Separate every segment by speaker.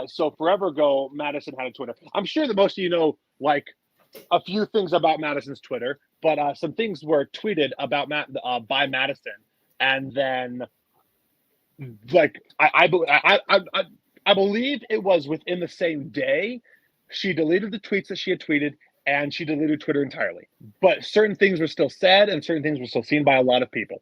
Speaker 1: So forever ago, Madison had a Twitter. I'm sure that most of you know like a few things about Madison's Twitter, but some things were tweeted about by Madison, and then like I believe it was within the same day she deleted the tweets that she had tweeted and she deleted Twitter entirely. But certain things were still said and certain things were still seen by a lot of people.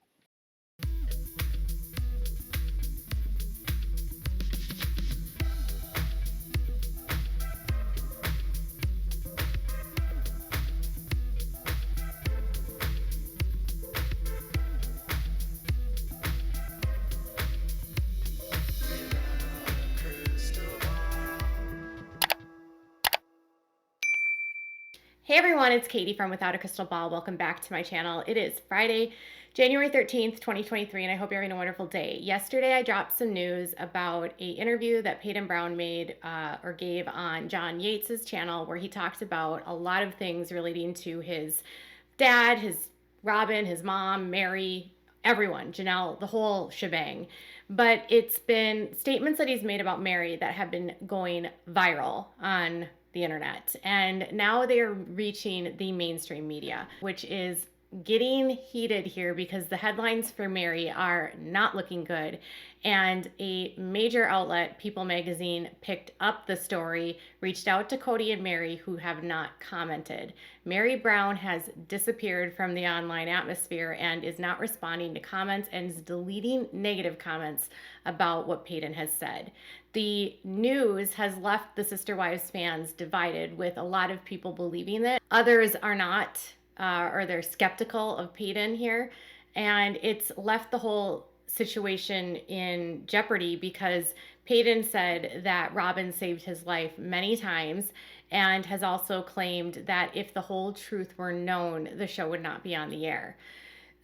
Speaker 2: Hey everyone, it's Katie from Without a Crystal Ball. Welcome back to my channel. It is Friday, January 13th, 2023, and I hope you're having a wonderful day. Yesterday, I dropped some news about an interview that Paedon Brown made or gave on John Yates' channel, where he talks about a lot of things relating to his dad, his Robin, his mom, Meri, everyone, Janelle, the whole shebang. But it's been statements that he's made about Meri that have been going viral on the internet. And now they are reaching the mainstream media, which is getting heated here because the headlines for Meri are not looking good. And a major outlet, People Magazine, picked up the story, reached out to Kody and Meri, who have not commented. Meri Brown has disappeared from the online atmosphere and is not responding to comments and is deleting negative comments about what Paedon has said. The news has left the Sister Wives fans divided, with a lot of people believing that. Others are not, or they're skeptical of Paedon here. And it's left the whole situation in jeopardy because Paedon said that Robin saved his life many times and has also claimed that if the whole truth were known, the show would not be on the air.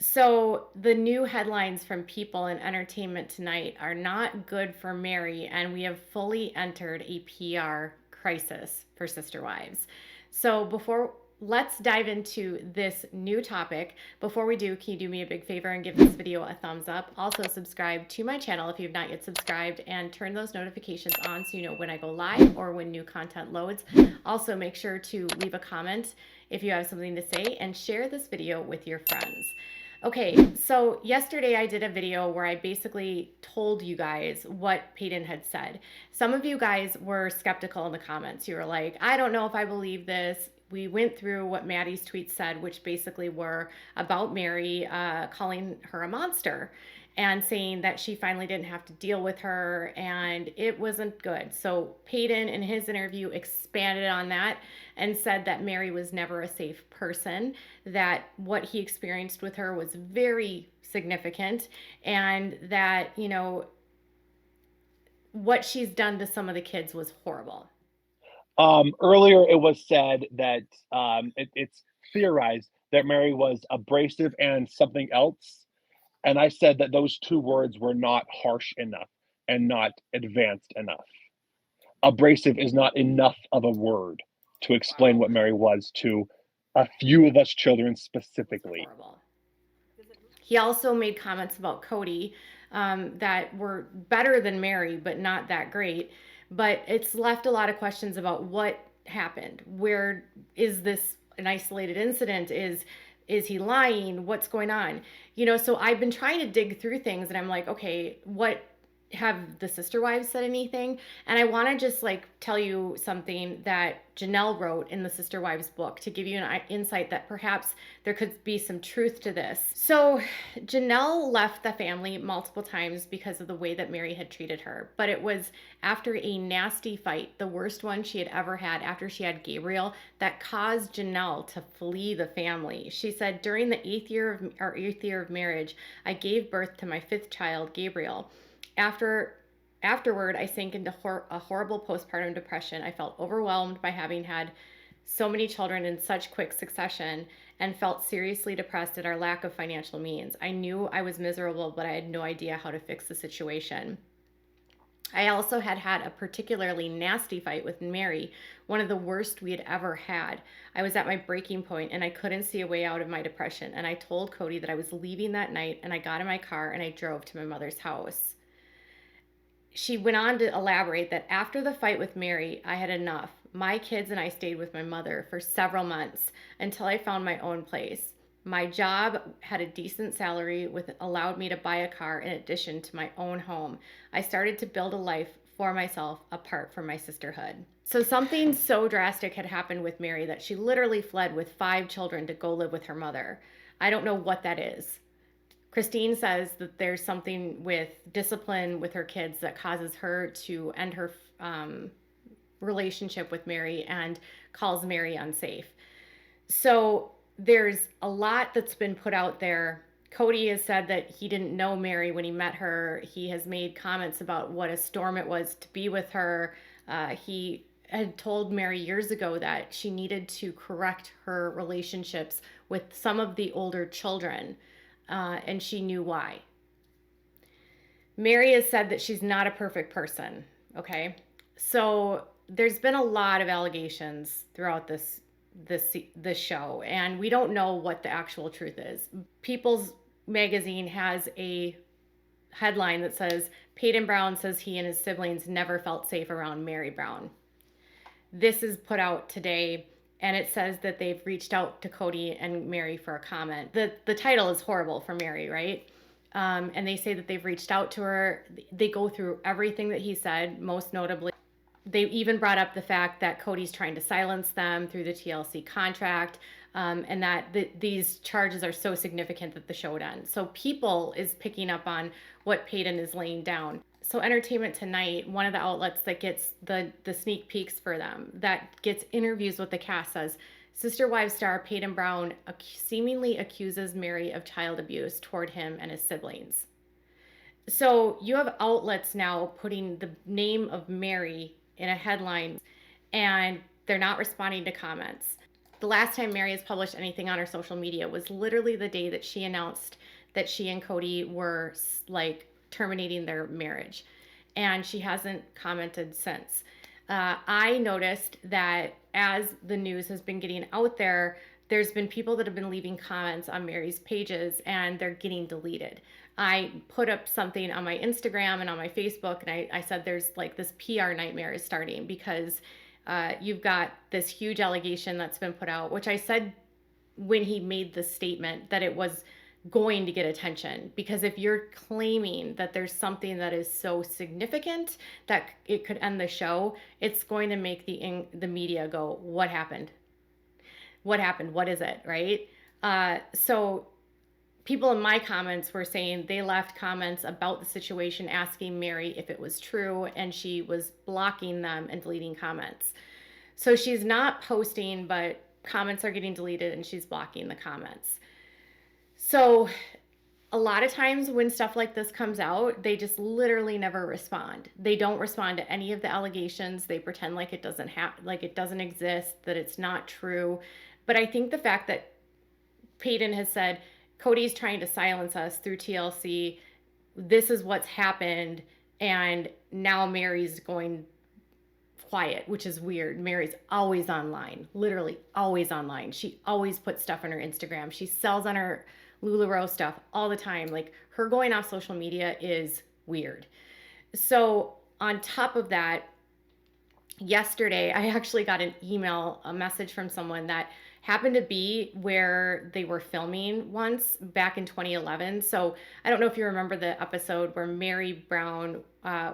Speaker 2: So the new headlines from People and Entertainment Tonight are not good for Meri, and we have fully entered a PR crisis for Sister Wives. So let's dive into this new topic. Before we do, can you do me a big favor and give this video a thumbs up? Also subscribe to my channel if you've not yet subscribed, and turn those notifications on so you know when I go live or when new content loads. Also make sure to leave a comment if you have something to say, and share this video with your friends. Okay, so yesterday I did a video where I basically told you guys what Paedon had said. Some of you guys were skeptical in the comments. You were like, I don't know if I believe this. We went through what Maddie's tweets said, which basically were about Meri calling her a monster and saying that she finally didn't have to deal with her and it wasn't good. So Paedon in his interview expanded on that and said that Meri was never a safe person, that what he experienced with her was very significant, and that, you know, what she's done to some of the kids was horrible.
Speaker 1: Earlier, it was said that it's theorized that Meri was abrasive and something else. And I said that those two words were not harsh enough and not advanced enough. Abrasive is not enough of a word to explain what Meri was to a few of us children specifically.
Speaker 2: Horrible. He also made comments about Kody that were better than Meri, but not that great. But it's left a lot of questions about what happened. Where is this an isolated incident? Is he lying? What's going on? You know, so I've been trying to dig through things, and I'm like, okay, what have the Sister Wives said anything? And I want to just like tell you something that Janelle wrote in the Sister Wives book to give you an insight that perhaps there could be some truth to this. So Janelle left the family multiple times because of the way that Meri had treated her, but it was after a nasty fight, the worst one she had ever had after she had Gabriel, that caused Janelle to flee the family. She said, during the eighth year of marriage, I gave birth to my fifth child, Gabriel. Afterward, I sank into a horrible postpartum depression. I felt overwhelmed by having had so many children in such quick succession and felt seriously depressed at our lack of financial means. I knew I was miserable, but I had no idea how to fix the situation. I also had a particularly nasty fight with Meri, one of the worst we had ever had. I was at my breaking point and I couldn't see a way out of my depression. And I told Kody that I was leaving that night, and I got in my car and I drove to my mother's house. She went on to elaborate that after the fight with Meri, I had enough. My kids and I stayed with my mother for several months until I found my own place. My job had a decent salary with allowed me to buy a car in addition to my own home. I started to build a life for myself apart from my sisterhood. So something so drastic had happened with Meri that she literally fled with 5 children to go live with her mother. I don't know what that is. Christine says that there's something with discipline with her kids that causes her to end her relationship with Meri and calls Meri unsafe. So there's a lot that's been put out there. Kody has said that he didn't know Meri when he met her. He has made comments about what a storm it was to be with her. He had told Meri years ago that she needed to correct her relationships with some of the older children, and she knew why. Meri has said that she's not a perfect person. Okay, so there's been a lot of allegations throughout this show, and we don't know what the actual truth is. People's Magazine has a headline that says Paedon Brown says he and his siblings never felt safe around Meri Brown. This is put out today, and it says that they've reached out to Kody and Meri for a comment. The title is horrible for Meri, right? And they say that they've reached out to her. They go through everything that he said, most notably. They even brought up the fact that Kody's trying to silence them through the TLC contract, and that these charges are so significant that the show would end. So People is picking up on what Paedon is laying down. So Entertainment Tonight, one of the outlets that gets the sneak peeks for them, that gets interviews with the cast, says Sister Wives star Paedon Brown seemingly accuses Meri of child abuse toward him and his siblings. So you have outlets now putting the name of Meri in a headline, and they're not responding to comments. The last time Meri has published anything on her social media was literally the day that she announced that she and Kody were like terminating their marriage, and she hasn't commented since. I noticed that as the news has been getting out there, there's been people that have been leaving comments on Meri's pages, and they're getting deleted. I put up something on my Instagram and on my Facebook, and I said there's like this PR nightmare is starting because you've got this huge allegation that's been put out, which I said when he made the statement that it was going to get attention, because if you're claiming that there's something that is so significant that it could end the show, it's going to make the media go, what happened? What happened? What is it? Right? So people in my comments were saying they left comments about the situation asking Meri if it was true, and she was blocking them and deleting comments. So she's not posting, but comments are getting deleted and she's blocking the comments. So a lot of times when stuff like this comes out, they just literally never respond. They don't respond to any of the allegations. They pretend like it doesn't like it doesn't exist, that it's not true. But I think the fact that Paedon has said Kody's trying to silence us through TLC, this is what's happened, and now Meri's going quiet, which is weird. Meri's always online, literally always online. She always puts stuff on her Instagram. She sells on her LuLaRoe stuff all the time. Like, her going off social media is weird. So on top of that, yesterday I actually got a message from someone that happened to be where they were filming once back in 2011. So I don't know if you remember the episode where Meri Brown,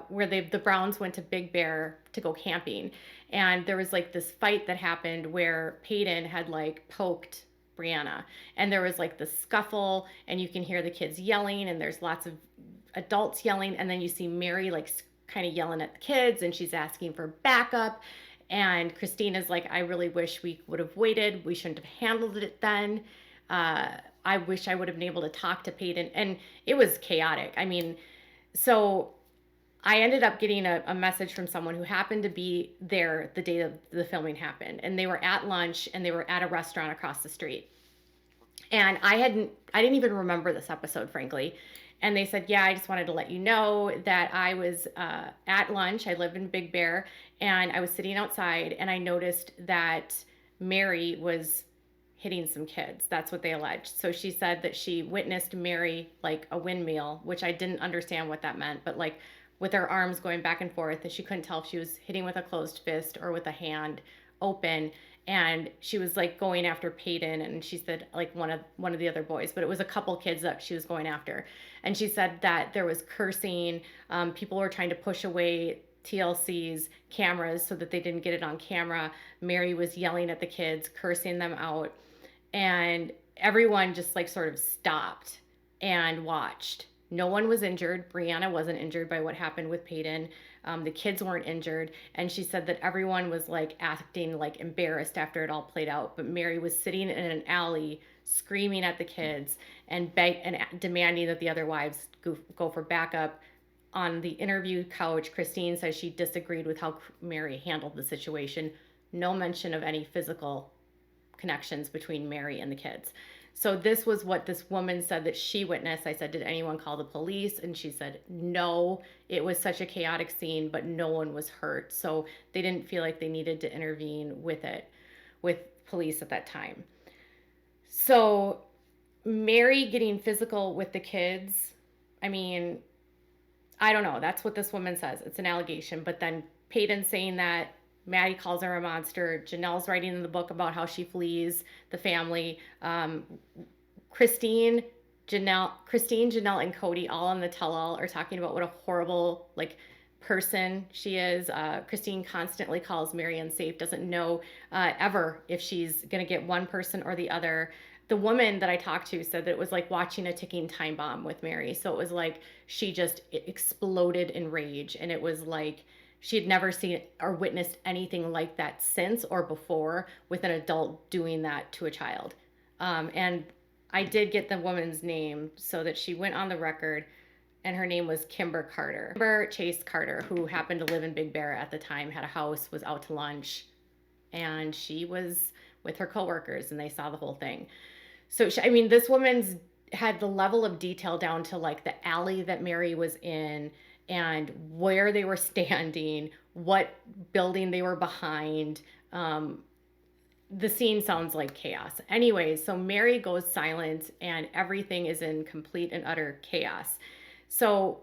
Speaker 2: where the Browns went to Big Bear to go camping, and there was like this fight that happened where Paedon had like poked Brianna, and there was like the scuffle, and you can hear the kids yelling, and there's lots of adults yelling, and then you see Meri like kind of yelling at the kids, and she's asking for backup. And Christina's like, I really wish we would have waited. We shouldn't have handled it then. I wish I would have been able to talk to Paedon. And it was chaotic. I mean, so I ended up getting a message from someone who happened to be there the day of the filming happened. And they were at lunch, and they were at a restaurant across the street. And I didn't even remember this episode, frankly. And they said, yeah, I just wanted to let you know that I was at lunch. I live in Big Bear, and I was sitting outside, and I noticed that Meri was hitting some kids. That's what they alleged. So she said that she witnessed Meri like a windmill, which I didn't understand what that meant, but like with her arms going back and forth, and she couldn't tell if she was hitting with a closed fist or with a hand open. And she was like going after Paedon, and she said like one of the other boys, but it was a couple kids that she was going after. And she said that there was cursing. People were trying to push away TLC's cameras so that they didn't get it on camera. Meri was yelling at the kids, cursing them out, and everyone just like sort of stopped and watched. No one was injured. Brianna wasn't injured by what happened with Paedon. The kids weren't injured. And she said that everyone was like acting like embarrassed after it all played out. But Meri was sitting in an alley screaming at the kids and demanding that the other wives go for backup. On the interview couch, Christine says she disagreed with how Meri handled the situation. No mention of any physical connections between Meri and the kids. So this was what this woman said that she witnessed. I said, did anyone call the police? And she said, no, it was such a chaotic scene, but no one was hurt. So they didn't feel like they needed to intervene with police at that time. So Meri getting physical with the kids, I mean, I don't know. That's what this woman says. It's an allegation. But then Paedon saying that, Maddie calls her a monster. Janelle's writing in the book about how she flees the family. Christine, Janelle, and Kody, all on the tell-all, are talking about what a horrible person she is. Christine constantly calls Meri unsafe. Doesn't know ever if she's gonna get one person or the other. The woman that I talked to said that it was like watching a ticking time bomb with Meri. So it was like she just exploded in rage, and it was like she had never seen or witnessed anything like that since or before with an adult doing that to a child. And I did get the woman's name so that she went on the record, and her name was Kimber Carter. Kimber Chase Carter, who happened to live in Big Bear at the time, had a house, was out to lunch, and she was with her coworkers, and they saw the whole thing. So, this woman's had the level of detail down to like the alley that Meri was in, and where they were standing, what building they were behind. The scene sounds like chaos. Anyways, so Meri goes silent, and everything is in complete and utter chaos. So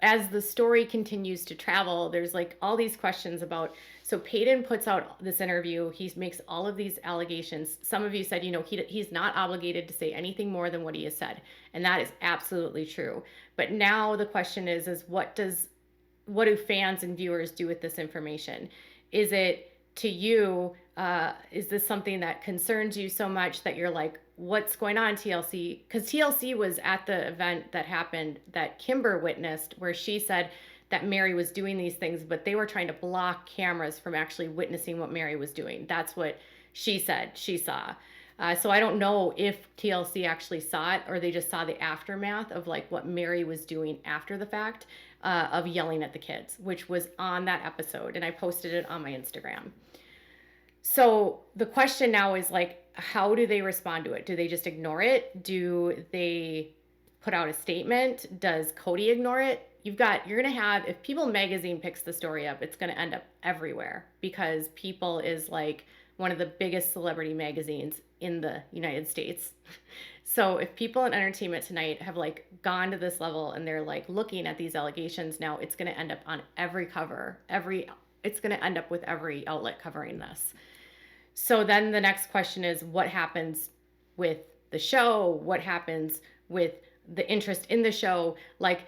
Speaker 2: as the story continues to travel, there's like all these questions about, so Paedon puts out this interview. He makes all of these allegations. Some of you said, he's not obligated to say anything more than what he has said. And that is absolutely true. But now the question is what do fans and viewers do with this information? Is it, to you, is this something that concerns you so much that you're like, what's going on, TLC? Because TLC was at the event that happened that Kimber witnessed, where she said that Meri was doing these things, but they were trying to block cameras from actually witnessing what Meri was doing. That's what she said she saw. So I don't know if TLC actually saw it, or they just saw the aftermath of like what Meri was doing after the fact, of yelling at the kids, which was on that episode, and I posted it on my Instagram. So the question now is like, how do they respond to it? Do they just ignore it? Do they put out a statement? Does Kody ignore it? You're going to have, if People magazine picks the story up, it's going to end up everywhere, because People is like one of the biggest celebrity magazines in the United States. So if People and Entertainment Tonight have like gone to this level and they're like looking at these allegations now, it's going to end up on every cover. It's going to end up with every outlet covering this. So then the next question is, what happens with the show? What happens with the interest in the show? Like,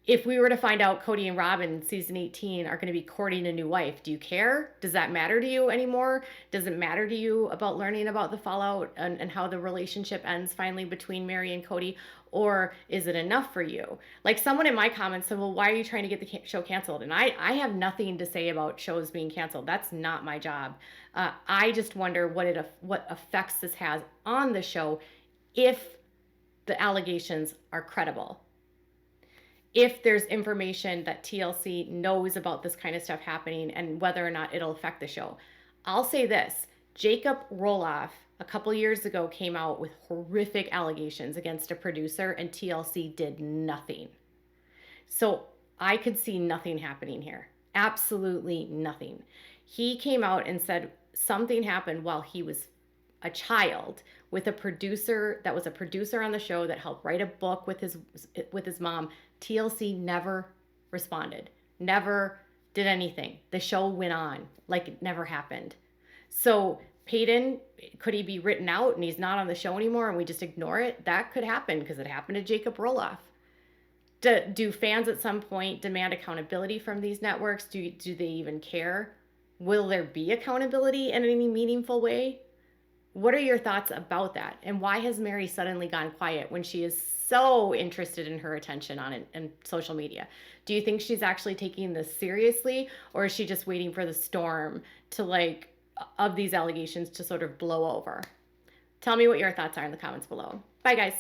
Speaker 2: if we were to find out Kody and Robin in season 18 are going to be courting a new wife, do you care? Does that matter to you anymore? Does it matter to you about learning about the fallout and how the relationship ends finally between Meri and Kody? Or is it enough for you? Like, someone in my comments said, well, why are you trying to get the show canceled? And I have nothing to say about shows being canceled. That's not my job. I just wonder what effects this has on the show if the allegations are credible. If there's information that TLC knows about this kind of stuff happening, and whether or not it'll affect the show. I'll say this, Jacob Roloff a couple years ago came out with horrific allegations against a producer, and TLC did nothing. So I could see nothing happening here. Absolutely nothing. He came out and said something happened while he was a child with a producer that was a producer on the show that helped write a book with his mom. TLC never responded, never did anything. The show went on like it never happened. So Paedon, could he be written out and he's not on the show anymore and we just ignore it? That could happen because it happened to Jacob Roloff. Do fans at some point demand accountability from these networks? Do they even care? Will there be accountability in any meaningful way? What are your thoughts about that? And why has Meri suddenly gone quiet when she is so interested in her attention on it and social media? Do you think she's actually taking this seriously, or is she just waiting for the storm to of these allegations to sort of blow over? Tell me what your thoughts are in the comments below. Bye, guys.